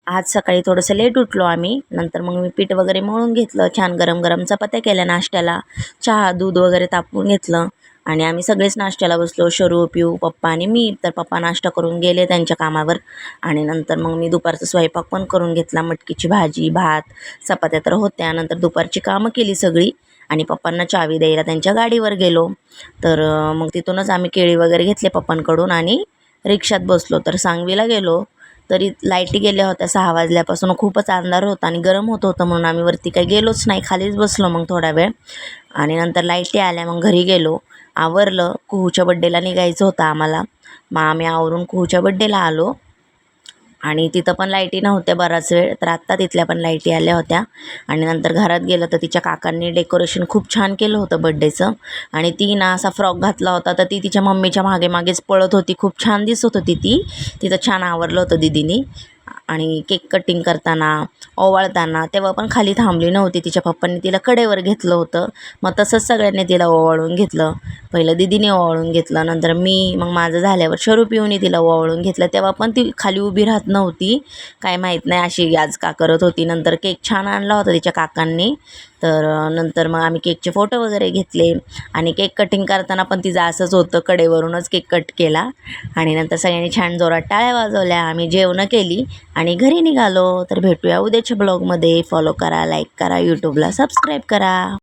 आज सकाळी थोडंसं लेट उठलो आम्ही. नंतर मग मी पीठ वगैरे मळून घेतलं. छान गरम गरम चपात्या केल्या नाश्त्याला. चहा, दूध वगैरे तापवून घेतलं आणि आम्ही सगळेच नाश्त्याला बसलो. शरू, पिऊ, पप्पा आणि मी. तर पप्पा नाश्ता करून गेले त्यांच्या कामावर आणि नंतर मग मी दुपारचा स्वयंपाक पण करून घेतला. मटकीची भाजी, भात, चपात्या तर होत्या. नंतर दुपारची कामं केली सगळी आणि पप्पांना चावी द्यायला त्यांच्या गाडीवर गेलो. तर मग तिथूनच आम्ही केळी वगैरे घेतले पप्पांकडून आणि रिक्षात बसलो. तर सांगवीला गेलो. तरी लाईटी गेल्या होत्या 6 वाजल्यापासून. खूपच अंधार होता आणि गरम होतं म्हणून आम्ही वरती काही गेलोच नाही. खालीच बसलो मग थोडा वेळ आणि नंतर लाईटी आल्या. मग घरी गेलो. आवरलं. कुहूच्या बड्डेला निघायचं होतं आम्हाला. मग आम्ही आवरून कुहूच्या बड्डेला आलो आणि तिथं पण लाईटी नव्हत्या बराच वेळ. तर आत्ता तिथल्या पण लाईटी आल्या होत्या आणि नंतर घरात गेलं तर तिच्या काकांनी डेकोरेशन खूप छान केलं होतं बड्डेचं आणि ती ना असा फ्रॉक घातला होता तर ती तिच्या मम्मीच्या मागे मागेच पळत होती. खूप छान दिसत होती ती. तिथं छान आवरलं होतं दीदीनी आणि केक कटिंग करताना, ओवाळताना तेव्हा पण खाली थांबली नव्हती. तिच्या पप्पांनी तिला कडेवर घेतलं होतं. मग तसंच सगळ्यांनी तिला ओवाळून घेतलं. पहिलं दीदीने ओवाळून घेतलं, नंतर मी, मग माझं झाल्यावर शरू पिऊनी तिला ओवाळून घेतलं. तेव्हा पण ती खाली उभी राहत नव्हती. काय माहीत नाही अशी आज का करत होती. नंतर केक छान आणला होता तिच्या काकांनी. तर नंतर मग आम्ही केकचे फोटो वगैरे घेतले आणि केक कटिंग करताना पण तिचं असंच होतं. कडेवरूनच केक कट केला आणि नंतर सगळ्यांनी छान जोरात टाळ्या वाजवल्या. आम्ही जेवणं केली आणि घरी निघालो. तर भेटूया उद्याच्या ब्लॉगमध्ये. फॉलो करा, लाईक करा, यूट्यूबला सबस्क्राईब करा.